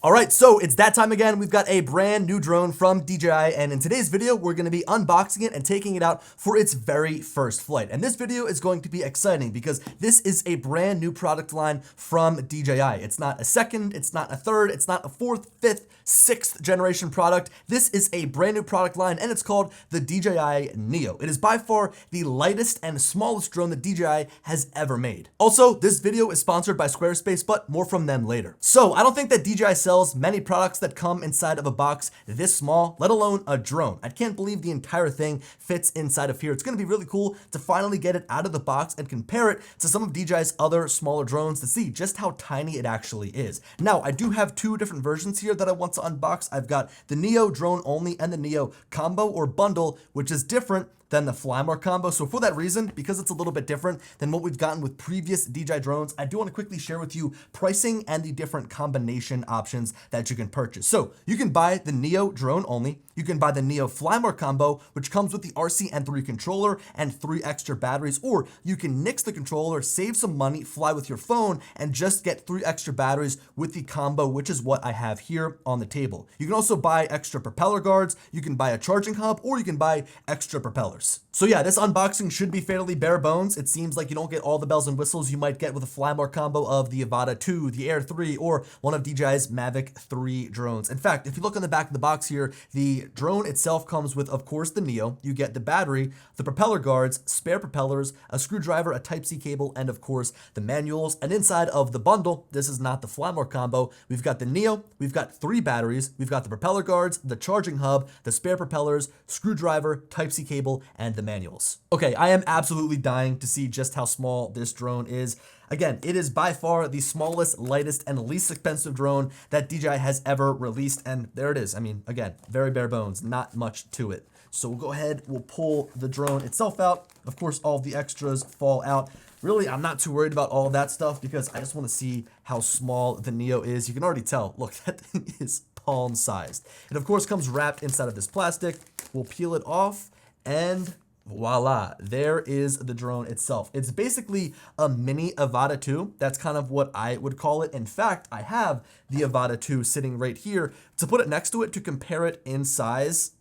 All right, so it's that time again. We've got a brand new drone from DJI, and in today's video, we're gonna be unboxing it and taking it out for its very first flight. And this video is going to be exciting because this is a brand new product line from DJI. It's not a second, it's not a third, it's not a fourth, fifth, sixth generation product. This is a brand new product line, and it's called the DJI NEO. It is by far the lightest and smallest drone that DJI has ever made. Also, this video is sponsored by Squarespace, but more from them later. So I don't think that DJI sells many products that come inside of a box this small, let alone a drone. I can't believe the entire thing fits inside of here. It's gonna be really cool to finally get it out of the box and compare it to some of DJI's other smaller drones to see just how tiny it actually is. Now, I do have two different versions here that I want to unbox. I've got the NEO drone only and the NEO combo or bundle, which is different than the Fly More combo. So for that reason, because it's a little bit different than what we've gotten with previous DJI drones, I do want to quickly share with you pricing and the different combination options that you can purchase. So you can buy the NEO drone only. You can buy the NEO Fly More combo, which comes with the RC N3 controller and 3 extra batteries, or you can nix the controller, save some money, fly with your phone, and just get 3 extra batteries with the combo, which is what I have here on the table. You can also buy extra propeller guards, you can buy a charging hub, or you can buy extra propellers. So yeah, this unboxing should be fairly bare bones. It seems like you don't get all the bells and whistles you might get with a Fly More combo of the Avata 2, the Air 3, or one of DJI's Mavic 3 drones. In fact, if you look on the back of the box here, the drone itself comes with, of course, the NEO. You get the battery, the propeller guards, spare propellers, a screwdriver, a Type-C cable, and of course, the manuals. And inside of the bundle, this is not the Fly More combo, we've got the NEO, we've got 3 batteries, we've got the propeller guards, the charging hub, the spare propellers, screwdriver, Type-C cable, and the manuals. Okay, I am absolutely dying to see just how small this drone is. Again, it is by far the smallest, lightest, and least expensive drone that DJI has ever released, and there it is. I mean, again, very bare bones, not much to it. So we'll go ahead, we'll pull the drone itself out. Of course, all of the extras fall out. Really, I'm not too worried about all of that stuff because I just want to see how small the NEO is. You can already tell, look, that thing is palm sized. It of course comes wrapped inside of this plastic. We'll peel it off and voila, there is the drone itself. It's basically a mini Avata 2. That's kind of what I would call it. In fact, I have the Avata 2 sitting right here. To put it next to it, to compare it in size,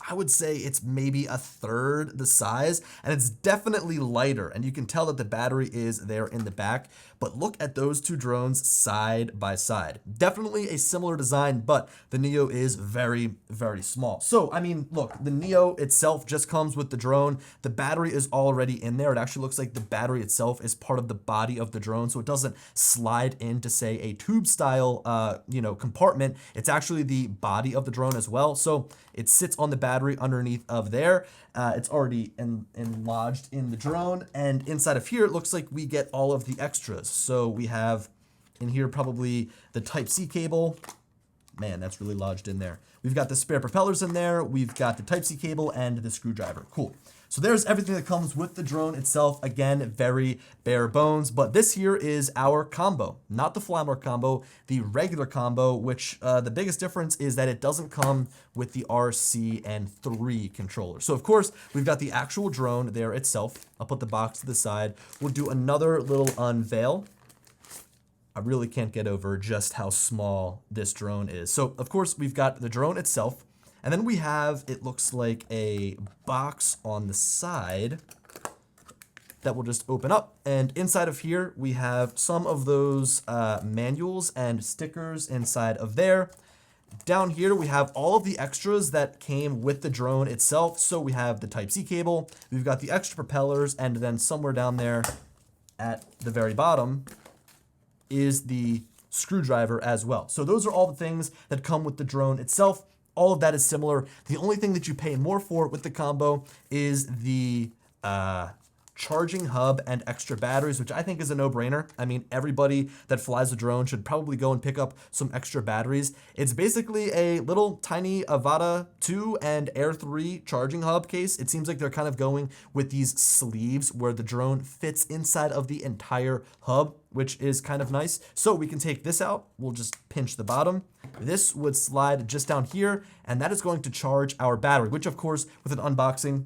I would say it's maybe a third the size, and it's definitely lighter, and you can tell that the battery is there in the back. But look at those two drones side by side. Definitely a similar design, but the NEO is very, very small. So, I mean, look, the NEO itself just comes with the drone. The battery is already in there. It actually looks like the battery itself is part of the body of the drone, so it doesn't slide into, say, a tube style, compartment. It's actually the body of the drone as well. So it sits on the battery underneath of there. It's already lodged in the drone, and inside of here, it looks like we get all of the extras. So we have in here probably the Type-C cable. Man, that's really lodged in there. We've got the spare propellers in there. We've got the Type-C cable and the screwdriver. Cool. So there's everything that comes with the drone itself. Again, very bare bones, but this here is our combo, not the Fly More combo, the regular combo, which the biggest difference is that it doesn't come with the RC N3 controller. So of course, we've got the actual drone there itself. I'll put the box to the side. We'll do another little unveil. I really can't get over just how small this drone is. So of course, we've got the drone itself. And then we have, it looks like a box on the side that will just open up. And inside of here, we have some of those manuals and stickers inside of there. Down here, we have all of the extras that came with the drone itself. So we have the Type-C cable, we've got the extra propellers, and then somewhere down there at the very bottom is the screwdriver as well. So those are all the things that come with the drone itself. All of that is similar. The only thing that you pay more for with the combo is the charging hub and extra batteries, which I think is a no-brainer. I mean, everybody that flies a drone should probably go and pick up some extra batteries. It's basically a little tiny Avata 2 and Air 3 charging hub case. It seems like they're kind of going with these sleeves where the drone fits inside of the entire hub, which is kind of nice. So we can take this out. We'll just pinch the bottom. This would slide just down here, and that is going to charge our battery, which of course, with an unboxing,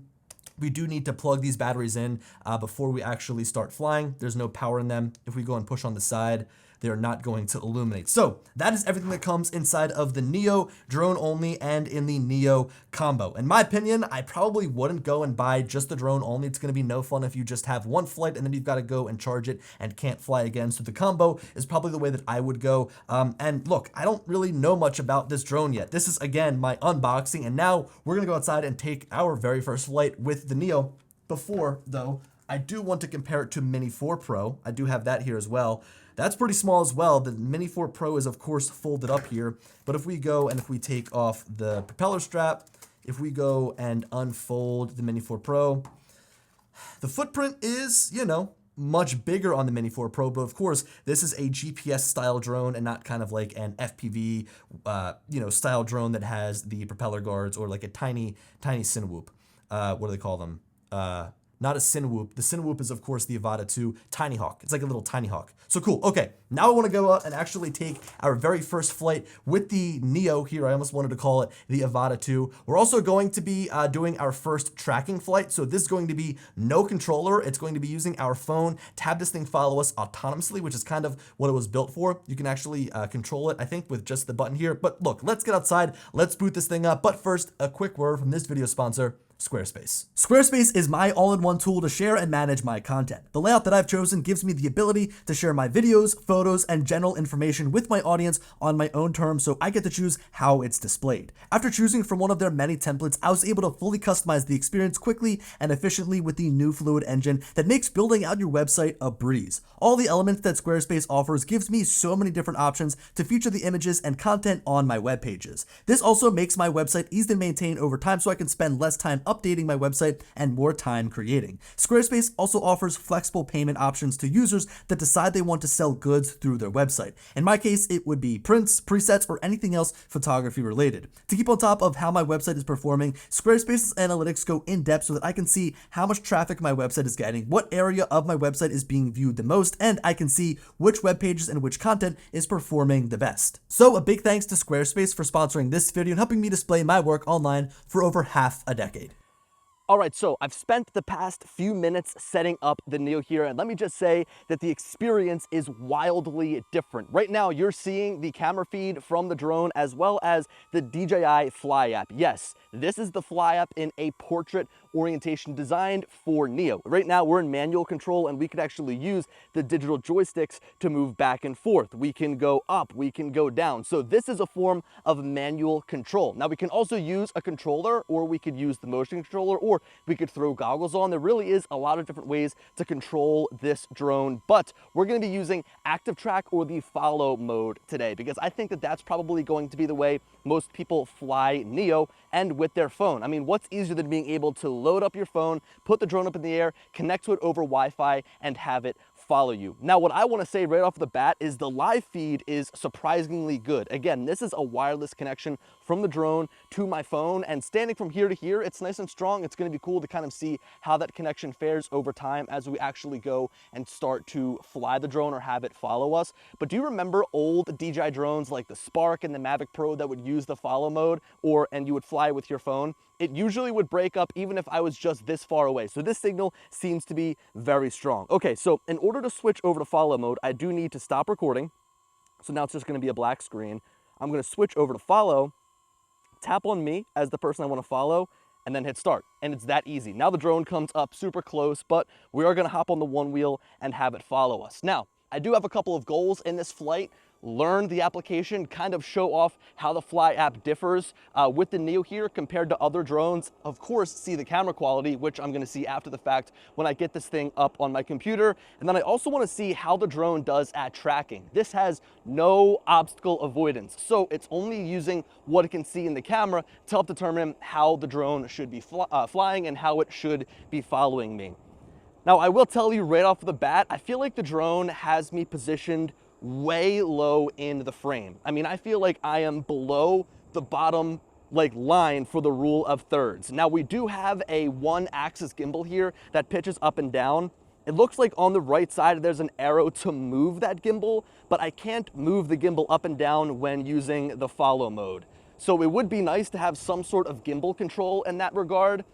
we do need to plug these batteries in before we actually start flying. There's no power in them. If we go and push on the side, They are not going to illuminate. So that is everything that comes inside of the Neo drone only and in the Neo combo. In my opinion, I probably wouldn't go and buy just the drone only. It's going to be no fun if you just have one flight and then you've got to go and charge it and can't fly again. So the combo is probably the way that I would go. And look, I don't really know much about this drone yet. This is, again, my unboxing, and now we're going to go outside and take our very first flight with the Neo. Before, though, I do want to compare it to Mini 4 Pro. I do have that here as well. That's pretty small as well. The Mini 4 Pro is, of course, folded up here. But if we go and if we take off the propeller strap, if we go and unfold the Mini 4 Pro, the footprint is, you know, much bigger on the Mini 4 Pro, but of course, this is a GPS style drone and not kind of like an FPV, you know, style drone that has the propeller guards or like a tiny Cinewhoop. What do they call them? Not a Cinewhoop. The Cinewhoop is, of course, the Avata 2 Tiny Hawk. It's like a little Tiny Hawk. So cool. Okay, now I want to go out and actually take our very first flight with the Neo here. I almost wanted to call it the Avata 2. We're also going to be doing our first tracking flight. So this is going to be no controller. It's going to be using our phone to have this thing follow us autonomously, which is kind of what it was built for. You can actually control it, I think, with just the button here. But look, let's get outside. Let's boot this thing up. But first, a quick word from this video sponsor, Squarespace. Squarespace is my all-in-one tool to share and manage my content. The layout that I've chosen gives me the ability to share my videos, photos, and general information with my audience on my own terms, so I get to choose how it's displayed. After choosing from one of their many templates, I was able to fully customize the experience quickly and efficiently with the new Fluid engine that makes building out your website a breeze. All the elements that Squarespace offers gives me so many different options to feature the images and content on my web pages. This also makes my website easy to maintain over time, so I can spend less time updating my website and more time creating. Squarespace also offers flexible payment options to users that decide they want to sell goods through their website. In my case, it would be prints, presets, or anything else photography related. To keep on top of how my website is performing, Squarespace's analytics go in depth so that I can see how much traffic my website is getting, what area of my website is being viewed the most, and I can see which web pages and which content is performing the best. So a big thanks to Squarespace for sponsoring this video and helping me display my work online for over half a decade. All right, so I've spent the past few minutes setting up the Neo here, and let me just say that the experience is wildly different. Right now, you're seeing the camera feed from the drone as well as the DJI Fly app. Yes, this is the Fly app in a portrait orientation designed for Neo. Right now, we're in manual control, and we could actually use the digital joysticks to move back and forth. We can go up, we can go down. So this is a form of manual control. Now, we can also use a controller, or we could use the motion controller, or we could throw goggles on. There really is a lot of different ways to control this drone, but we're going to be using active track or the follow mode today, because I think that that's probably going to be the way most people fly Neo and with their phone. I mean, what's easier than being able to load up your phone, put the drone up in the air, connect to it over Wi-Fi, and have it follow you. Now, what I want to say right off the bat is the live feed is surprisingly good. Again, this is a wireless connection from the drone to my phone, and standing from here to here, it's nice and strong. It's going to be cool to kind of see how that connection fares over time as we actually go and start to fly the drone or have it follow us. But do you remember old DJI drones like the Spark and the Mavic Pro that would use the follow mode, and you would fly with your phone? It usually would break up even if I was just this far away. So this signal seems to be very strong. Okay, so in order to switch over to follow mode, I do need to stop recording. So now it's just gonna be a black screen. I'm gonna switch over to follow, tap on me as the person I wanna follow, and then hit start. And it's that easy. Now the drone comes up super close, but we are gonna hop on the one wheel and have it follow us. Now, I do have a couple of goals in this flight. Learn the application, kind of show off how the Fly app differs with the Neo here compared to other drones. Of course, see the camera quality, which I'm gonna see after the fact when I get this thing up on my computer. And then I also wanna see how the drone does at tracking. This has no obstacle avoidance, so it's only using what it can see in the camera to help determine how the drone should be flying and how it should be following me. Now, I will tell you right off the bat, I feel like the drone has me positioned way low in the frame. I mean, I feel like I am below the bottom line for the rule of thirds. Now, we do have a one-axis gimbal here that pitches up and down. It looks like on the right side there's an arrow to move that gimbal, but I can't move the gimbal up and down when using the follow mode. So it would be nice to have some sort of gimbal control in that regard.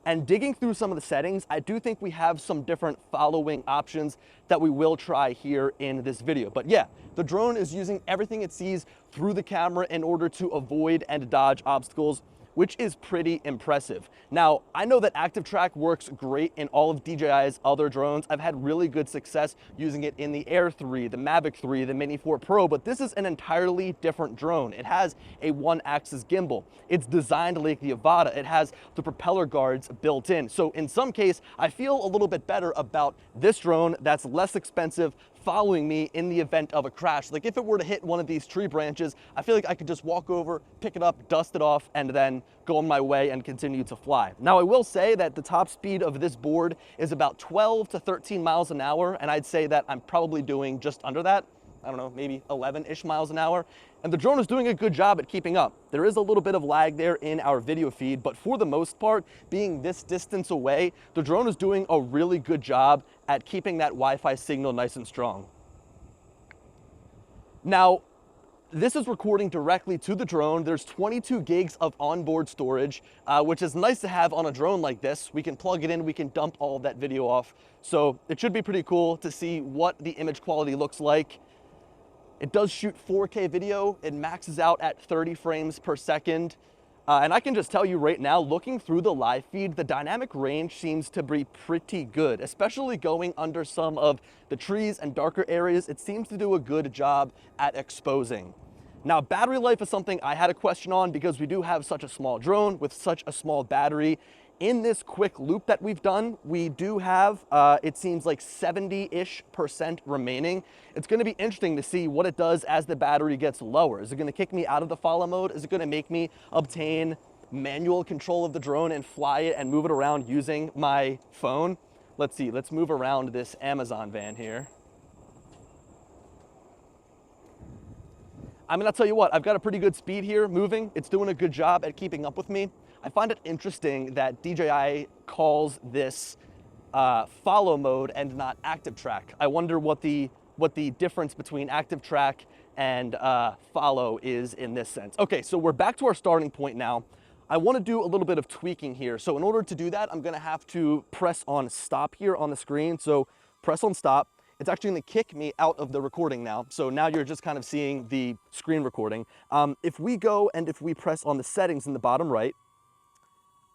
And digging through some of the settings, I do think we have some different following options that we will try here in this video. But yeah, the drone is using everything it sees through the camera in order to avoid and dodge obstacles, which is pretty impressive. Now, I know that Active Track works great in all of DJI's other drones. I've had really good success using it in the Air 3, the Mavic 3, the Mini 4 Pro, but this is an entirely different drone. It has a one-axis gimbal. It's designed like the Avata. It has the propeller guards built in. So in some case, I feel a little bit better about this drone that's less expensive following me in the event of a crash. Like if it were to hit one of these tree branches, I feel like I could just walk over, pick it up, dust it off, and then go on my way and continue to fly. Now, I will say that the top speed of this board is about 12 to 13 miles an hour, and I'd say that I'm probably doing just under that. I don't know, maybe 11-ish miles an hour. And the drone is doing a good job at keeping up. There is a little bit of lag there in our video feed, but for the most part, being this distance away, the drone is doing a really good job at keeping that Wi-Fi signal nice and strong. Now, this is recording directly to the drone. There's 22 gigs of onboard storage, which is nice to have on a drone like this. We can plug it in, we can dump all of that video off. So it should be pretty cool to see what the image quality looks like. It does shoot 4K video. It maxes out at 30 frames per second. And I can just tell you right now, looking through the live feed, the dynamic range seems to be pretty good, especially going under some of the trees and darker areas. It seems to do a good job at exposing. Now, battery life is something I had a question on because we do have such a small drone with such a small battery. In this quick loop that we've done, we do have, it seems like 70-ish% remaining. It's gonna be interesting to see what it does as the battery gets lower. Is it gonna kick me out of the follow mode? Is it gonna make me obtain manual control of the drone and fly it and move it around using my phone? Let's see, let's move around this Amazon van here. I'm gonna tell you what, I've got a pretty good speed here moving. It's doing a good job at keeping up with me. I find it interesting that DJI calls this follow mode and not active track. I wonder what the difference between active track and follow is in this sense. Okay, so we're back to our starting point now. I want to do a little bit of tweaking here. So in order to do that, I'm gonna have to press on stop here on the screen. So press on stop. It's actually gonna kick me out of the recording now. So now you're just kind of seeing the screen recording. If we go and if we press on the settings in the bottom right,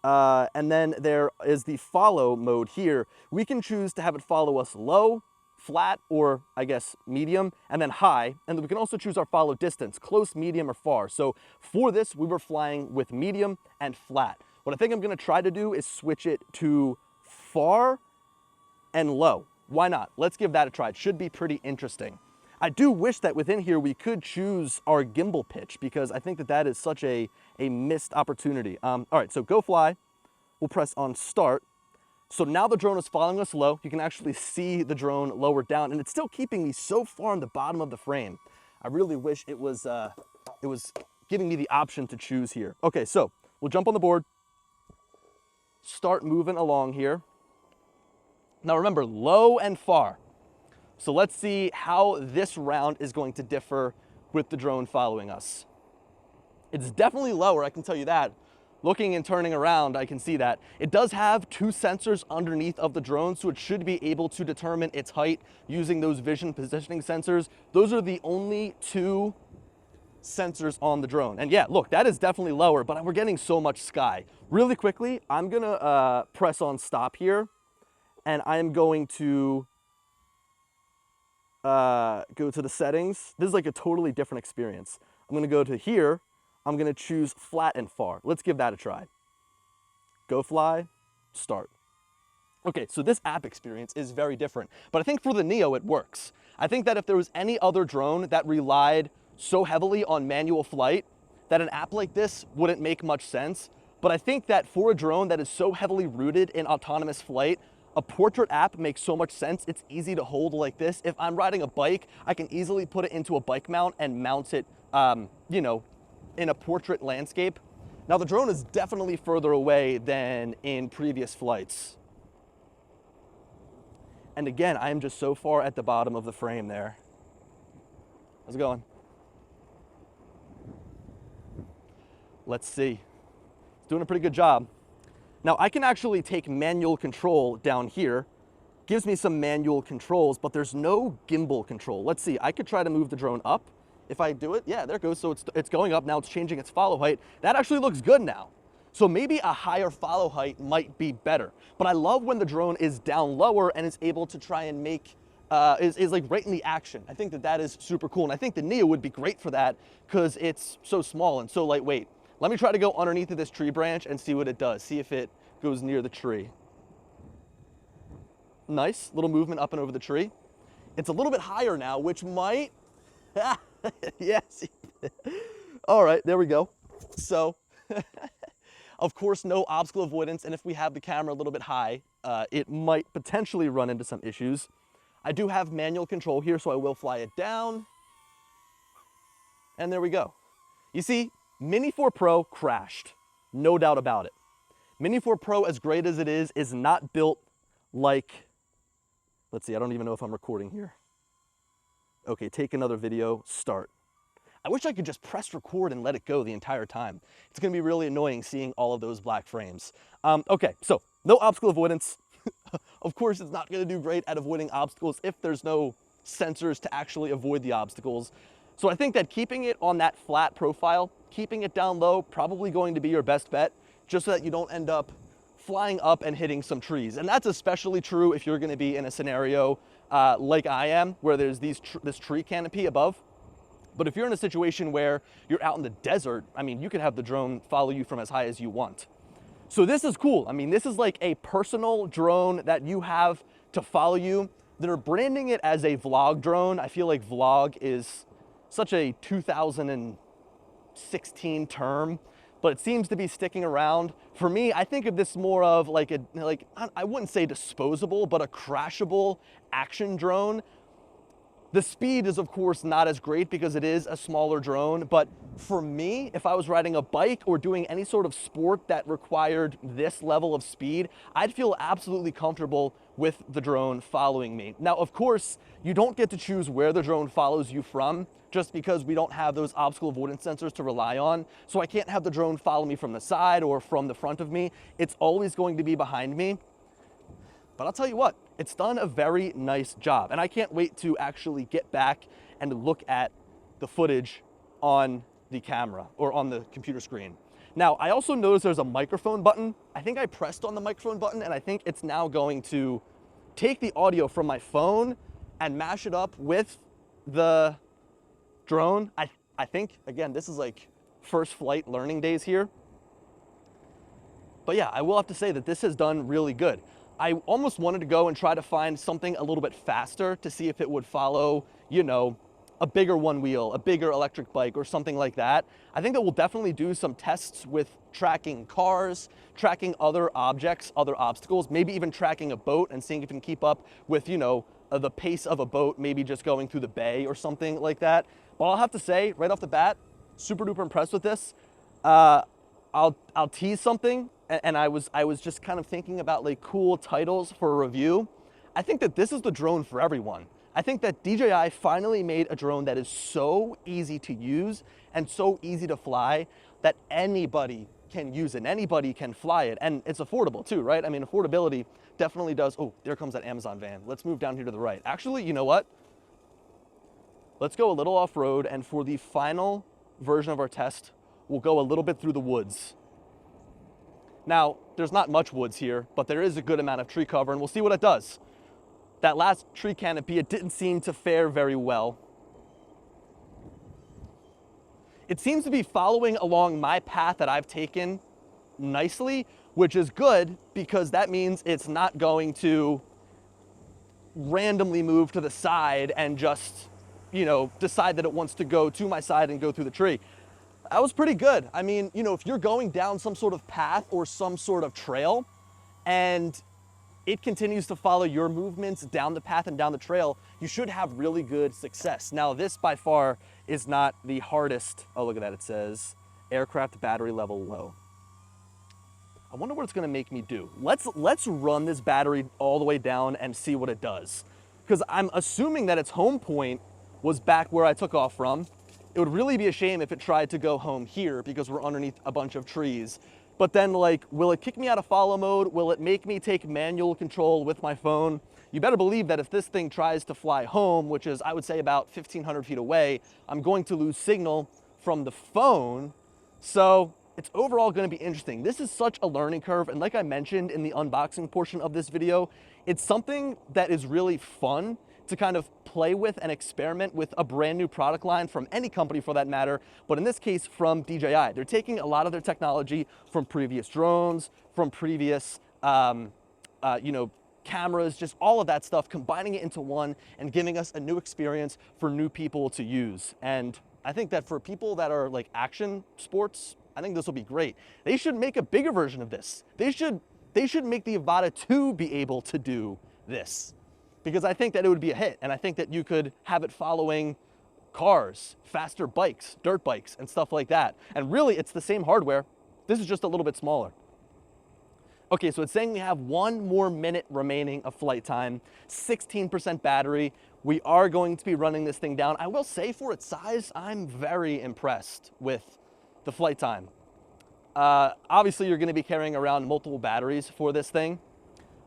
and then there is the follow mode here. We can choose to have it follow us low, flat, or I guess medium, and then high. And then we can also choose our follow distance, close, medium, or far. So for this, we were flying with medium and flat. What I think I'm gonna try to do is switch it to far and low. Why not? Let's give that a try. It should be pretty interesting. I do wish that within here we could choose our gimbal pitch because I think that that is such a missed opportunity. All right, so go fly. We'll press on start. So now the drone is following us low. You can actually see the drone lower down and it's still keeping me so far in the bottom of the frame. I really wish it was giving me the option to choose here. Okay, so we'll jump on the board, start moving along here. Now remember, low and far. So let's see how this round is going to differ with the drone following us. It's definitely lower, I can tell you that. Looking and turning around, I can see that. It does have two sensors underneath of the drone, so it should be able to determine its height using those vision positioning sensors. Those are the only two sensors on the drone. And yeah, look, that is definitely lower, but we're getting so much sky. Really quickly, I'm gonna press on stop here, and I'm going to go to the settings. This is like a totally different experience. I'm gonna go to here. I'm gonna choose flat and far. Let's give that a try. Go fly, start. Okay, so this app experience is very different, but I think for the Neo it works. I think that if there was any other drone that relied so heavily on manual flight, that an app like this wouldn't make much sense. But I think that for a drone that is so heavily rooted in autonomous flight, a portrait app makes so much sense. It's easy to hold like this. If I'm riding a bike, I can easily put it into a bike mount and mount it, you know, in a portrait landscape. Now the drone is definitely further away than in previous flights. And again, I am just so far at the bottom of the frame there. How's it going? Let's see. It's doing a pretty good job. Now I can actually take manual control down here, gives me some manual controls, but there's no gimbal control. Let's see, I could try to move the drone up. If I do it, yeah, there it goes. So it's going up now, it's changing its follow height. That actually looks good now. So maybe a higher follow height might be better. But I love when the drone is down lower and is able to try and make, is like right in the action. I think that that is super cool. And I think the Neo would be great for that because it's so small and so lightweight. Let me try to go underneath of this tree branch and see what it does. See if it goes near the tree. Nice little movement up and over the tree. It's a little bit higher now, which might, yes. All right, there we go. So, of course, no obstacle avoidance, and if we have the camera a little bit high, it might potentially run into some issues. I do have manual control here, so I will fly it down. And there we go. You see, Mini 4 Pro crashed, no doubt about it. Mini 4 Pro, as great as it is not built like, let's see, I don't even know if I'm recording here. Okay, take another video, start. I wish I could just press record and let it go the entire time. It's gonna be really annoying seeing all of those black frames. Okay, so no obstacle avoidance. Of course, it's not gonna do great at avoiding obstacles if there's no sensors to actually avoid the obstacles. So I think that keeping it on that flat profile, keeping it down low, probably going to be your best bet, just so that you don't end up flying up and hitting some trees. And that's especially true if you're gonna be in a scenario like I am, where there's this tree canopy above. But if you're in a situation where you're out in the desert, I mean, you can have the drone follow you from as high as you want. So this is cool. I mean, this is like a personal drone that you have to follow you. They're branding it as a vlog drone. I feel like vlog is such a 2016 term, but it seems to be sticking around. For me, I think of this more of like I wouldn't say disposable, but a crashable action drone. The speed is, of course, not as great because it is a smaller drone, but for me, if I was riding a bike or doing any sort of sport that required this level of speed, I'd feel absolutely comfortable with the drone following me. Now, of course, you don't get to choose where the drone follows you from just because we don't have those obstacle avoidance sensors to rely on. So I can't have the drone follow me from the side or from the front of me. It's always going to be behind me. But I'll tell you what, it's done a very nice job. And I can't wait to actually get back and look at the footage on the camera or on the computer screen. Now, I also noticed there's a microphone button. I think I pressed on the microphone button and I think it's now going to take the audio from my phone and mash it up with the drone. I think, again, this is like first flight learning days here. But yeah, I will have to say that this has done really good. I almost wanted to go and try to find something a little bit faster to see if it would follow, you know, a bigger one wheel, a bigger electric bike or something like that. I think that we'll definitely do some tests with tracking cars, tracking other objects, other obstacles, maybe even tracking a boat and seeing if it can keep up with, you know, the pace of a boat, maybe just going through the bay or something like that. But I'll have to say, right off the bat, super duper impressed with this. I'll tease something. And I was just kind of thinking about like cool titles for a review. I think that this is the drone for everyone. I think that DJI finally made a drone that is so easy to use and so easy to fly that anybody can use it, anybody can fly it, and it's affordable too, right? I mean, affordability definitely does. Oh, there comes that Amazon van. Let's move down here to the right. Actually, you know what? Let's go a little off-road, and for the final version of our test, we'll go a little bit through the woods. Now, there's not much woods here, but there is a good amount of tree cover, and we'll see what it does. That last tree canopy, it didn't seem to fare very well. It seems to be following along my path that I've taken nicely, which is good because that means it's not going to randomly move to the side and just, you know, decide that it wants to go to my side and go through the tree. That was pretty good. I mean, you know, if you're going down some sort of path or some sort of trail and it continues to follow your movements down the path and down the trail, you should have really good success. Now, this by far is not the hardest. Oh, look at that. It says aircraft battery level low. I wonder what it's gonna make me do. Let's run this battery all the way down and see what it does. Because I'm assuming that its home point was back where I took off from. It would really be a shame if it tried to go home here because we're underneath a bunch of trees. But then, like, will it kick me out of follow mode? Will it make me take manual control with my phone? You better believe that if this thing tries to fly home, which is, I would say, about 1,500 feet away, I'm going to lose signal from the phone. So it's overall going to be interesting. This is such a learning curve. And like I mentioned in the unboxing portion of this video, it's something that is really fun to kind of play with and experiment with a brand new product line from any company for that matter, but in this case from DJI. They're taking a lot of their technology from previous drones, from previous, cameras, just all of that stuff, combining it into one and giving us a new experience for new people to use. And I think that for people that are like action sports, I think this will be great. They should make a bigger version of this. They should make the Avata 2 be able to do this, because I think that it would be a hit. And I think that you could have it following cars, faster bikes, dirt bikes, and stuff like that. And really, it's the same hardware. This is just a little bit smaller. Okay, so it's saying we have 1 more minute remaining of flight time, 16% battery. We are going to be running this thing down. I will say for its size, I'm very impressed with the flight time. Obviously, you're gonna be carrying around multiple batteries for this thing.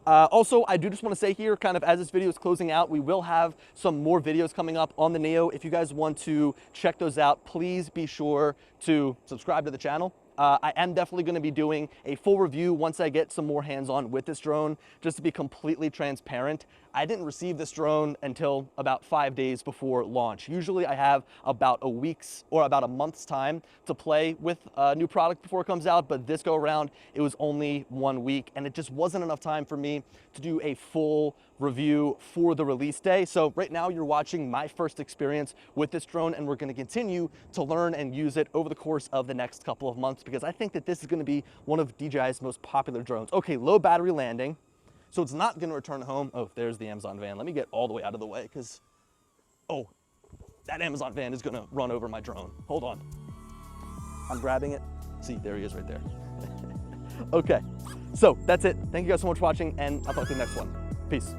Also, I do just want to say here, kind of as this video is closing out, we will have some more videos coming up on the Neo. If you guys want to check those out, please be sure to subscribe to the channel. I am definitely going to be doing a full review once I get some more hands-on with this drone. Just to be completely transparent, I didn't receive this drone until about 5 days before launch. Usually I have about a week's or about a month's time to play with a new product before it comes out, but this go around, it was only 1 week, and it just wasn't enough time for me to do a full review for the release day. So right now you're watching my first experience with this drone, and we're going to continue to learn and use it over the course of the next couple of months, because I think that this is going to be one of DJI's most popular drones. Okay, low battery landing. So it's not going to return home. Oh, there's the Amazon van. Let me get all the way out of the way because, oh, that Amazon van is going to run over my drone. Hold on. I'm grabbing it. See, there he is right there. Okay, so that's it. Thank you guys so much for watching, and I'll talk to you in the next one. Peace.